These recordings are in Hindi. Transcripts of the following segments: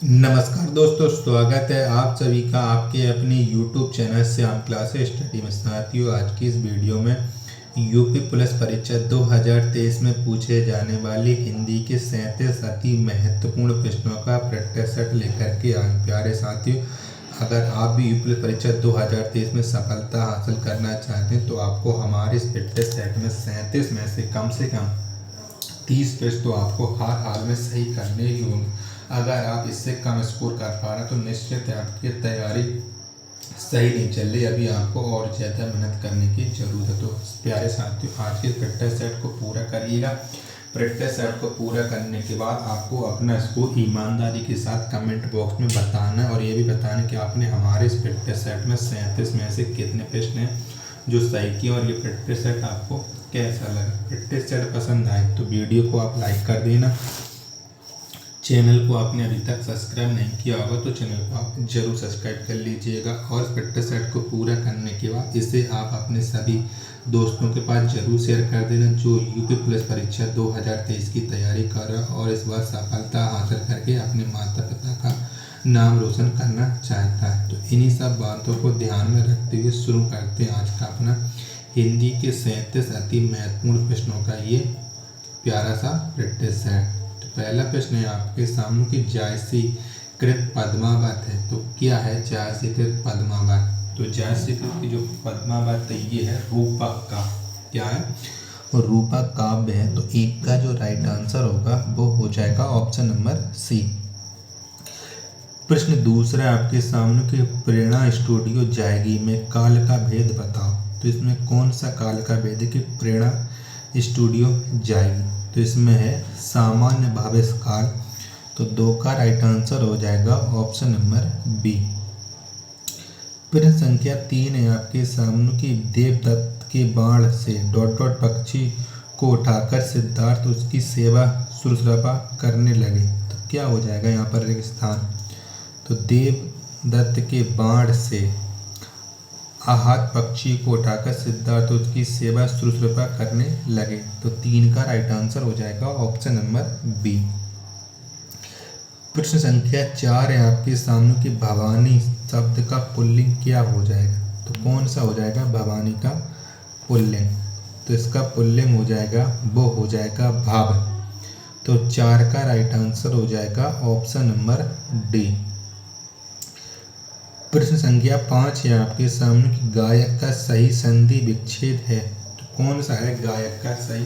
नमस्कार दोस्तों, स्वागत है आप सभी का आपके अपने YouTube चैनल से हम क्लासेस स्टडी में। साथियों, आज की इस वीडियो में यूपी पुलिस परीक्षा 2023 में पूछे जाने वाली हिंदी के 37 अति महत्वपूर्ण प्रश्नों का प्रैक्टिस सेट लेकर के आए। प्यारे साथियों, अगर आप भी यूपी पुलिस परीक्षा 2023 में सफलता हासिल करना चाहते हैं तो आपको हमारे इस प्रैक्टिस सेट में 37 में से कम 30 प्रश्न तो आपको हर हाल में सही करने ही होंगे। अगर आप इससे कम स्कोर कर पा रहे हैं तो निश्चित है आपकी तैयारी सही नहीं चल रही, अभी आपको और ज़्यादा मेहनत करने की ज़रूरत है। तो प्यारे साथियों, आज के प्रैक्टिस सेट को पूरा करिएगा। प्रैक्टिस सेट को पूरा करने के बाद आपको अपना स्कोर ईमानदारी के साथ कमेंट बॉक्स में बताना है और ये भी बताना कि आपने हमारे इस प्रैक्टिस सेट में 37 में से कितने प्रश्न हैं जो सही किए और ये प्रैक्टिस सेट आपको कैसा लगा। प्रैक्टिस सेट पसंद आए तो वीडियो को आप लाइक कर देना। चैनल को आपने अभी तक सब्सक्राइब नहीं किया होगा तो चैनल को आप जरूर सब्सक्राइब कर लीजिएगा और प्रैक्टिस सेट को पूरा करने के बाद इसे आप अपने सभी दोस्तों के पास जरूर शेयर कर देना जो यूपी पुलिस परीक्षा 2023 की तैयारी कर रहा है और इस बार सफलता हासिल करके अपने माता पिता का नाम रोशन करना चाहता है। तो इन्हीं सब बातों को ध्यान में रखते हुए शुरू करते हैं आज का अपना हिंदी के 37 अति महत्वपूर्ण प्रश्नों का ये प्यारा सा प्रैक्टिस सेट। तो पहला प्रश्न है आपके सामने कि जायसीकृत पद्मावत है। तो क्या है जायसीकृत पद्मावत? तो जायसीकृत की जो पद्मावत है ये है रूपक काव्य। क्या है? और रूपक काव्य है। तो एक का जो राइट आंसर होगा वो हो जाएगा ऑप्शन नंबर सी। प्रश्न दूसरा आपके सामने कि प्रेरणा स्टूडियो जाएगी में काल का भेद बताओ। तो इसमें कौन सा काल का भेद है कि प्रेरणा स्टूडियो जाएगी? तो इसमें है सामान्य भविष्य काल। तो 2 का राइट आंसर हो जाएगा ऑप्शन नंबर बी। प्रश्न संख्या 3 है आपके सामने कि देवदत्त के बाण से ... पक्षी को उठाकर सिद्धार्थ उसकी सेवा शुश्रूषा करने लगे। तो क्या हो जाएगा यहाँ पर रेगिस्तान? तो देवदत्त के बाण से आहत पक्षी को उठाकर सिद्धार्थ उसकी सेवा शुश्रूषा करने लगे। तो 3 का राइट आंसर हो जाएगा ऑप्शन नंबर बी। प्रश्न संख्या 4 है आपके सामने कि भवानी शब्द का पुल्लिंग क्या हो जाएगा? तो कौन सा हो जाएगा भवानी का पुल्लिंग? तो इसका पुल्लिंग हो जाएगा वो हो जाएगा भाव। तो 4 का राइट आंसर हो जाएगा ऑप्शन नंबर डी। प्रश्न संख्या 5 है आपके सामने कि गायक का सही संधि विच्छेद है। तो कौन सा है गायक का सही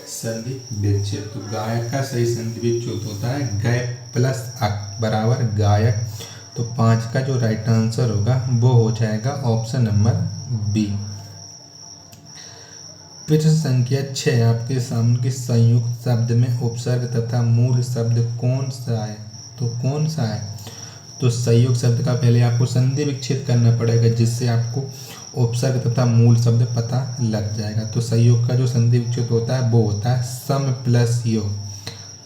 संधि विच्छेद? तो गायक का सही संधि विच्छेद होता है गय प्लस अक बराबर गायक। तो 5 का जो राइट आंसर होगा वो हो जाएगा ऑप्शन नंबर बी। प्रश्न संख्या 6 आपके सामने कि संयुक्त शब्द में उपसर्ग तथा मूल शब्द कौन सा है? तो कौन सा है? तो संयुक्त शब्द का पहले आपको संधि विच्छेद करना पड़ेगा जिससे आपको उपसर्ग तथा मूल शब्द पता लग जाएगा। तो संयोग का जो संधि विच्छेद होता है वो होता है सम प्लस योग।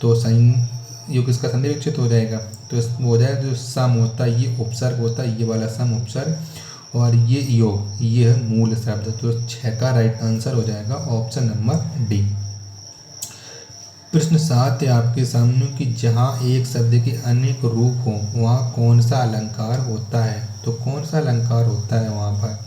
तो संयोग इसका संधि विच्छेद हो जाएगा तो इसमें हो जाएगा जो सम होता है ये उपसर्ग होता है, ये वाला सम उपसर्ग और ये योग ये है मूल शब्द। तो 6 का राइट आंसर हो जाएगा ऑप्शन नंबर डी। प्रश्न 7 है आपके सामने कि जहाँ एक शब्द के अनेक रूप हो वहाँ कौन सा अलंकार होता है? तो कौन सा अलंकार होता है वहाँ पर?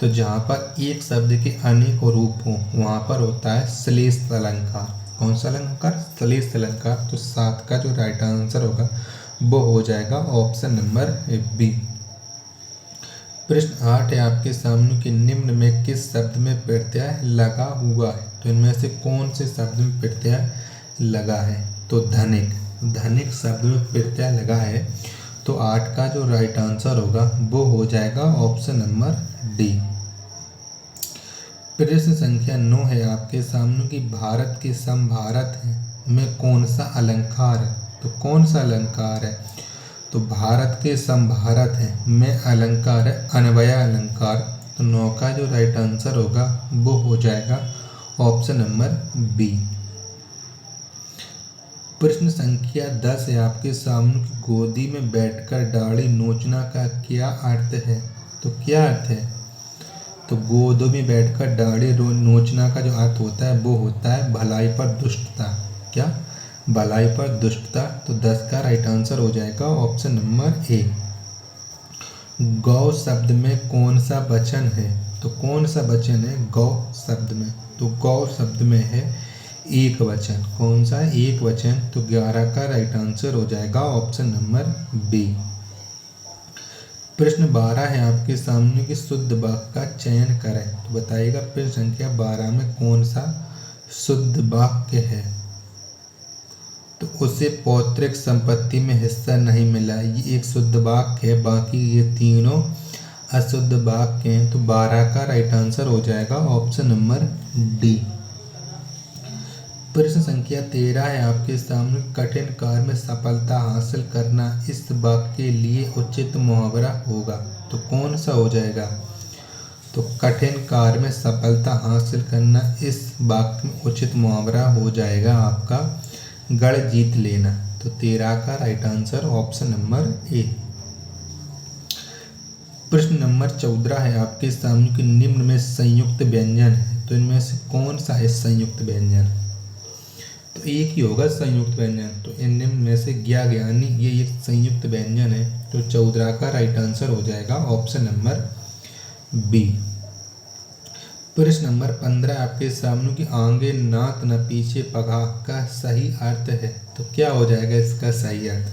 तो जहाँ पर एक शब्द के अनेक रूप हो वहाँ पर होता है श्लेष अलंकार। कौन सा अलंकार? श्लेष अलंकार। तो 7 का जो राइट आंसर होगा वो हो जाएगा ऑप्शन नंबर बी। प्रश्न 8 है आपके सामने कि निम्न में किस शब्द में प्रत्यय लगा हुआ है? तो इनमें से कौन से शब्द में प्रत्यय लगा है? तो धनिक शब्द में प्रत्यय लगा है। तो 8 का जो राइट आंसर होगा वो हो जाएगा ऑप्शन नंबर डी। प्रश्न संख्या 9 है आपके सामने कि भारत के समभारत में कौन सा अलंकार है? तो कौन सा अलंकार है? तो भारत के समभारत है में अलंकार है अन्वय अलंकार। तो 9 का जो राइट आंसर होगा वो हो जाएगा ऑप्शन नंबर बी। प्रश्न संख्या 10 है आपके सामने कि गोदी में बैठकर दाढ़ी नोचना का क्या अर्थ है? तो क्या अर्थ है? तो गोद में बैठकर दाढ़ी नोचना का जो अर्थ होता है वो होता है भलाई पर दुष्टता। क्या? भलाई पर दुष्टता, तो 10 का राइट आंसर हो जाएगा ऑप्शन नंबर ए। गौ शब्द में कौन सा वचन है? तो कौन सा वचन है गौ शब्द में? तो गौ शब्द में है एक वचन। कौन सा एक वचन? तो 11 का राइट आंसर हो जाएगा ऑप्शन नंबर बी। प्रश्न 12 है आपके सामने कि शुद्ध वाक्य का चयन करें। तो बताइएगा प्रश्न संख्या 12 में कौन सा शुद्ध वाक्य है? तो उसे पौत्रिक संपत्ति में हिस्सा नहीं मिला, ये एक शुद्ध वाक्य है, बाकी ये तीनों अशुद्ध वाक्य हैं। तो 12 का राइट आंसर हो जाएगा ऑप्शन नंबर डी। प्रश्न संख्या 13 है आपके सामने, कठिन कार्य में सफलता हासिल करना इस वाक्य के लिए उचित मुहावरा होगा। तो कौन सा हो जाएगा? तो कठिन कार्य में सफलता हासिल करना इस वाक्य में उचित मुहावरा हो जाएगा आपका गढ़ जीत लेना। तो 13 का right answer option number A. प्रश्न नंबर 14 है आपके सामने कि निम्न में संयुक्त व्यंजन है, तो इनमें से कौन सा है संयुक्त व्यंजन? तो एक ही होगा संयुक्त व्यंजन। तो इन निम्न में से ज्ञा ज्ञानी ये एक संयुक्त व्यंजन है। तो 14 का राइट आंसर हो जाएगा ऑप्शन नंबर बी। प्रश्न नंबर 15 आपके सामने कि आगे नात न पीछे पगा का सही अर्थ है। तो क्या हो जाएगा इसका सही अर्थ?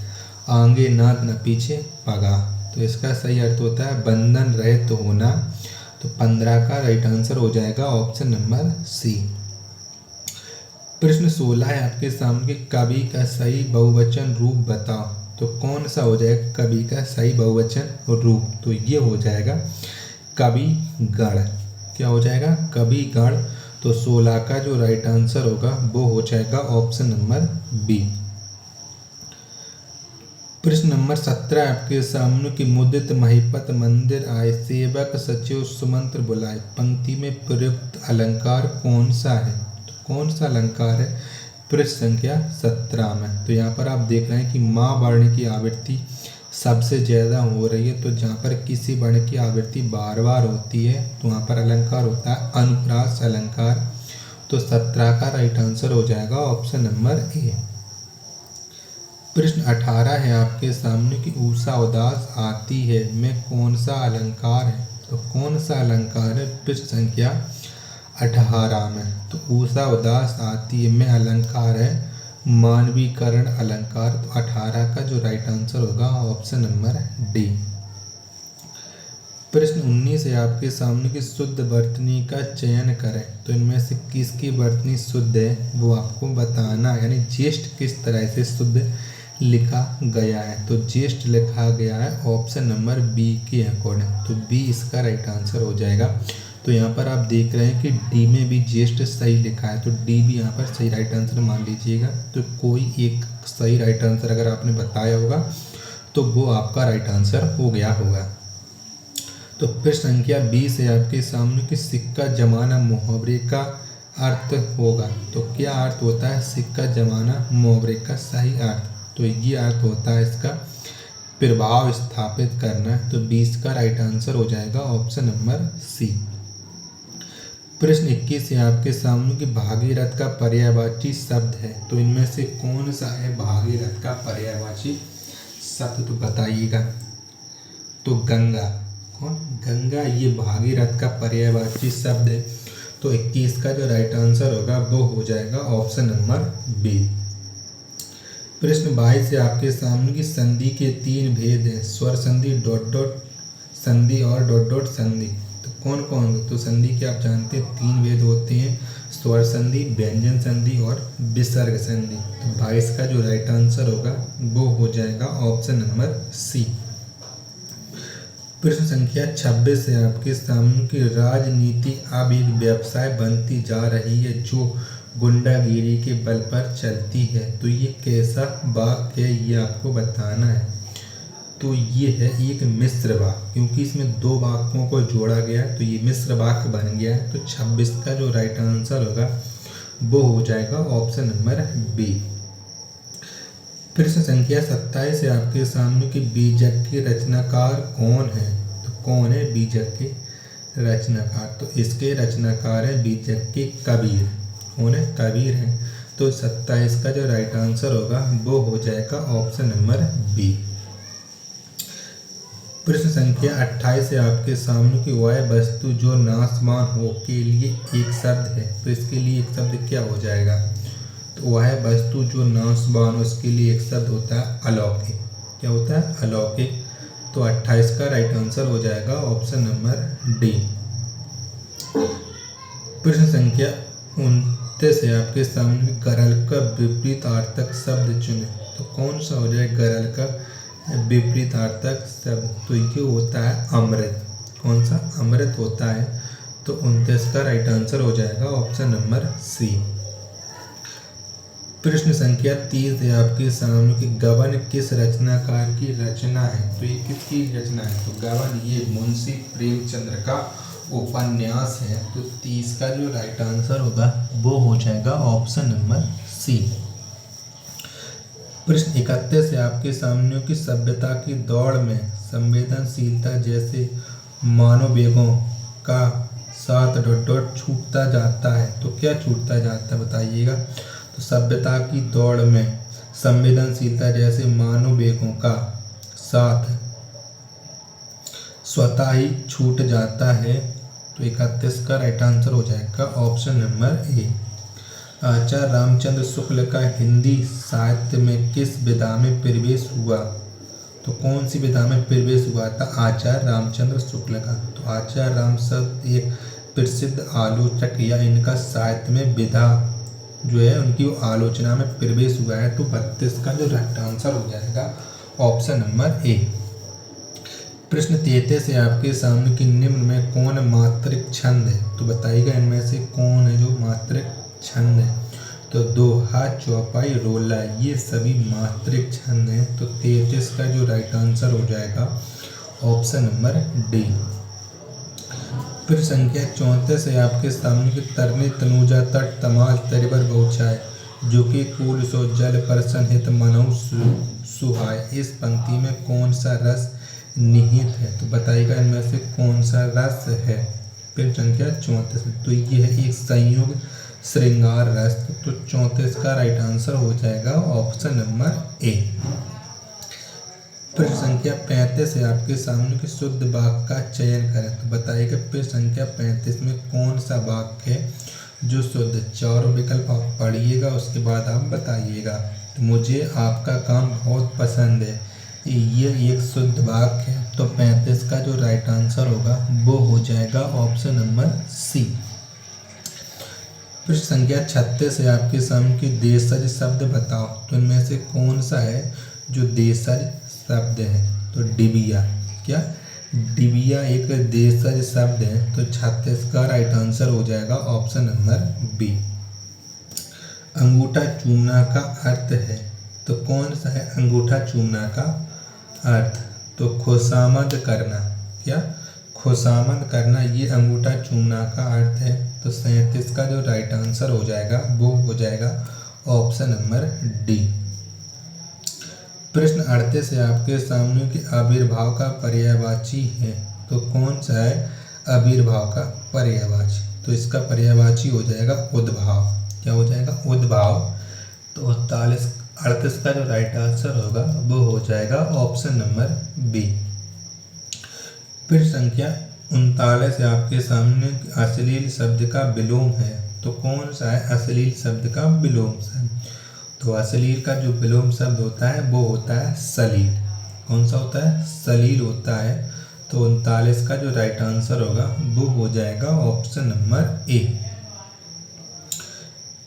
आगे नात न पीछे पगा, तो इसका सही अर्थ होता है बंधन रहित होना। तो 15 का राइट आंसर हो जाएगा ऑप्शन नंबर सी। प्रश्न 16 है आपके सामने कि कवि का सही बहुवचन रूप बताओ। तो कौन सा हो जाएगा कवि का सही बहुवचन रूप? तो ये हो जाएगा कवि गण। क्या हो जाएगा? कवि गण। तो 16 का जो राइट आंसर होगा वो हो जाएगा ऑप्शन नंबर बी। प्रश्न नंबर 17 आपके सामने कि मुदित महिपत मंदिर आए, सेवक सचिव सुमंत्र बुलाए, पंक्ति में प्रयुक्त अलंकार कौन सा है? तो कौन सा अलंकार है प्रश्न संख्या 17 में? तो यहाँ पर आप देख रहे हैं कि माँ वर्ण की आवृत्ति सबसे ज़्यादा हो रही है। तो जहाँ पर किसी वर्ण की आवृत्ति बार बार होती है तो वहाँ पर अलंकार होता है अनुप्रास अलंकार। तो 17 का राइट आंसर हो जाएगा ऑप्शन नंबर ए। प्रश्न 18 है आपके सामने कि उषा उदास आती है में कौन सा अलंकार है? तो कौन सा अलंकार है प्रश्न संख्या 18 में? तो उषा उदास आती है में अलंकार है मानवीकरण अलंकार। तो 18 का जो राइट आंसर होगा ऑप्शन नंबर डी। प्रश्न 19 है आपके सामने कि शुद्ध वर्तनी का चयन करें। तो इनमें से किसकी वर्तनी शुद्ध है वो आपको बताना, यानी ज्येष्ठ किस तरह से शुद्ध लिखा गया है। तो ज्येष्ठ लिखा गया है ऑप्शन नंबर बी के अकॉर्डिंग। तो बी इसका राइट आंसर हो जाएगा। तो यहाँ पर आप देख रहे हैं कि डी में भी ज्येष्ठ सही लिखा है, तो डी भी यहाँ पर सही राइट आंसर मान लीजिएगा। तो कोई एक सही राइट आंसर अगर आपने बताया होगा तो वो आपका राइट आंसर हो गया होगा। तो प्रश्न संख्या 20 है आपके सामने कि सिक्का जमाना मुहावरे का अर्थ होगा। तो क्या अर्थ होता है सिक्का जमाना मुहावरे का सही अर्थ? तो ये अर्थ होता है इसका प्रभाव स्थापित करना। तो 20 का राइट आंसर हो जाएगा ऑप्शन नंबर सी। प्रश्न 21 है आपके सामने कि भागीरथ का पर्यायवाची शब्द है। तो इनमें से कौन सा है भागीरथ का पर्यायवाची शब्द? तो बताइएगा। तो गंगा। कौन? गंगा ये भागीरथ का पर्यायवाची शब्द है। तो 21 का जो राइट आंसर होगा वो हो जाएगा ऑप्शन नंबर बी। प्रश्न 22 है आपके सामने की संधि के 3 भेद हैं, स्वर संधि, डॉट डॉट संधि और डॉट डॉट संधि। तो कौन कौन? तो संधि के आप जानते हैं 3 भेद होते हैं, स्वर संधि, व्यंजन संधि और विसर्ग संधि। तो 22 का जो राइट आंसर होगा वो हो जाएगा ऑप्शन नंबर सी। प्रश्न संख्या 26 है आपके सामने की राजनीति अब एक व्यवसाय बनती जा रही है जो गुंडागिरी के बल पर चलती है। तो ये कैसा वाक्य है ये आपको बताना है। तो ये है एक मिश्र वाक्य, क्योंकि इसमें 2 वाक्यों को जोड़ा गया है तो ये मिश्र वाक्य बन गया है। तो 26 का जो राइट आंसर होगा वो हो जाएगा ऑप्शन नंबर बी। प्रश्न संख्या 27 है आपके सामने कि बीजक के रचनाकार कौन है? तो कौन है बीजक के रचनाकार? तो इसके रचनाकार है बीजक के कबीर। कौन है? कबीर है। तो 27 का जो राइट आंसर होगा वो हो जाएगा ऑप्शन नंबर बी। प्रश्न संख्या 28 से आपके सामने की वह वस्तु जो नाशवान हो के लिए एक शब्द है, तो इसके लिए एक शब्द क्या हो जाएगा? तो वह वस्तु जो नाशवान हो उसके लिए एक शब्द होता है अलौकिक। क्या होता है? अलौकिक। तो 28 का राइट आंसर हो जाएगा ऑप्शन नंबर डी। प्रश्न संख्या 29 से आपके सामने गरल का विपरीतार्थक शब्द चुने, तो कौन सा हो जाए गरल का विपरीतार्थक शब्द? तो ये होता है अमृत। कौन सा? अमृत होता है। तो 29 का राइट आंसर हो जाएगा ऑप्शन नंबर सी। प्रश्न संख्या 30 है आपके सामने कि गबन किस रचनाकार की रचना है? तो ये किसकी रचना है? तो गबन ये मुंशी प्रेमचंद्र का उपन्यास है। तो 30 का जो राइट आंसर होगा वो हो जाएगा ऑप्शन नंबर सी। प्रश्न 31 है आपके सामने की सभ्यता की दौड़ में संवेदनशीलता जैसे मानववेगों का साथ छूटता जाता है। तो क्या छूटता जाता है बताइएगा? तो सभ्यता की दौड़ में संवेदनशीलता जैसे मानववेगों का साथ स्वतः ही छूट जाता है। तो 31 का राइट आंसर हो जाएगा ऑप्शन नंबर ए। आचार्य रामचंद्र शुक्ल का हिंदी साहित्य में किस विधा में प्रवेश हुआ? तो कौन सी विधा में प्रवेश हुआ था आचार्य रामचंद्र शुक्ल का? तो आचार्य राम शब्द एक प्रसिद्ध आलोचक या इनका साहित्य में विधा जो है उनकी आलोचना में प्रवेश हुआ है। तो 32 का जो राइट आंसर हो जाएगा ऑप्शन नंबर ए। प्रश्न 33 है आपके सामने कि निम्न में कौन मात्रिक छंद है? तो बताइएगा इनमें से कौन है जो मात्रिक छंद है? तो दोहा, चौपाई, रोला ये सभी मात्रिक छंद हैं। तो 33 का जो राइट आंसर हो जाएगा ऑप्शन नंबर डी। फिर संख्या 34 है आपके सामने कि तरनी तनुजा तट तमाल तरिबर बहुचाय जो कि कुल सो जल परसन हित मनऊ सुहाय। इस पंक्ति में कौन सा रस निहित है? तो बताइएगा इनमें से कौन सा रस है? फिर संख्या 34 में तो ये है एक संयोग श्रृंगार रस। तो 34 का राइट आंसर हो जाएगा ऑप्शन नंबर ए। फिर संख्या 35 है आपके सामने कि शुद्ध वाक्य का चयन करें। तो बताइएगा फिर संख्या 35 में कौन सा वाक्य है जो शुद्ध? चारों विकल्प आप पढ़िएगा उसके बाद आप बताइएगा। तो मुझे आपका काम बहुत पसंद है, ये एक शुद्ध वाक्य है। तो 35 का जो राइट आंसर होगा वो हो जाएगा ऑप्शन नंबर सी। प्रश्न संख्या 36 है आपके सामने कि देशज शब्द बताओ। तो इनमें से कौन सा है जो देशज शब्द है? तो डिबिया। क्या? डिबिया एक देशज शब्द है। तो 36 का राइट आंसर हो जाएगा ऑप्शन नंबर बी। अंगूठा चूमना का अर्थ है। तो कौन सा है अंगूठा चूमना का अर्थ? तो खुशामद करना। क्या? खुशामद करना ये अंगूठा चूमना का अर्थ है। तो 37 का जो राइट आंसर हो जाएगा वो हो जाएगा ऑप्शन नंबर डी। प्रश्न 38 है आपके सामने कि आविर्भाव का पर्यायवाची है। तो कौन सा है आविर्भाव का पर्यायवाची? तो इसका पर्यायवाची हो जाएगा उद्भाव। क्या हो जाएगा? उद्भाव। तो 38 का जो राइट आंसर होगा वो हो जाएगा ऑप्शन नंबर बी। फिर संख्या 39 है आपके सामने अश्लील शब्द का विलोम है। तो कौन सा है अश्लील शब्द का विलोम शब्द? तो अश्लील का जो विलोम शब्द होता है वो होता है सलील। कौन सा होता है? सलील होता है। तो 39 का जो राइट आंसर होगा वो हो जाएगा ऑप्शन नंबर ए।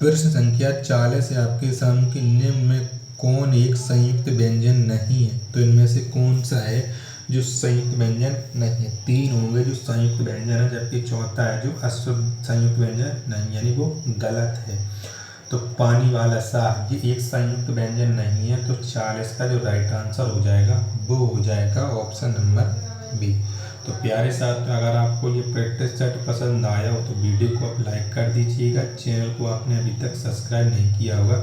प्रश्न संख्या 40 है आपके सामने कि निम्न में कौन एक संयुक्त व्यंजन नहीं है? तो इनमें से कौन सा है जो संयुक्त व्यंजन नहीं है? 3 होंगे जो संयुक्त व्यंजन है, जबकि चौथा है जो अशुद्ध संयुक्त व्यंजन नहीं, यानी वो गलत है। तो पानी वाला सा ये एक संयुक्त व्यंजन नहीं है। तो 40 का जो राइट आंसर हो जाएगा वो हो जाएगा ऑप्शन नंबर बी। तो प्यारे साथ अगर आपको ये प्रैक्टिस सेट पसंद आया हो तो वीडियो को आप लाइक कर दीजिएगा। चैनल को आपने अभी तक सब्सक्राइब नहीं किया होगा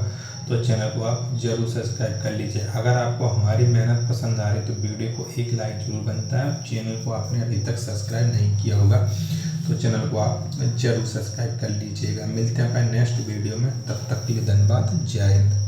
तो चैनल को आप जरूर सब्सक्राइब कर लीजिए। अगर आपको हमारी मेहनत पसंद आ रही तो वीडियो को एक लाइक जरूर बनता है। चैनल को आपने अभी तक सब्सक्राइब नहीं किया होगा तो चैनल को आप जरूर सब्सक्राइब कर लीजिएगा। मिलते हैं अपने नेक्स्ट वीडियो में, तब तक के लिए धन्यवाद। जय हिंद।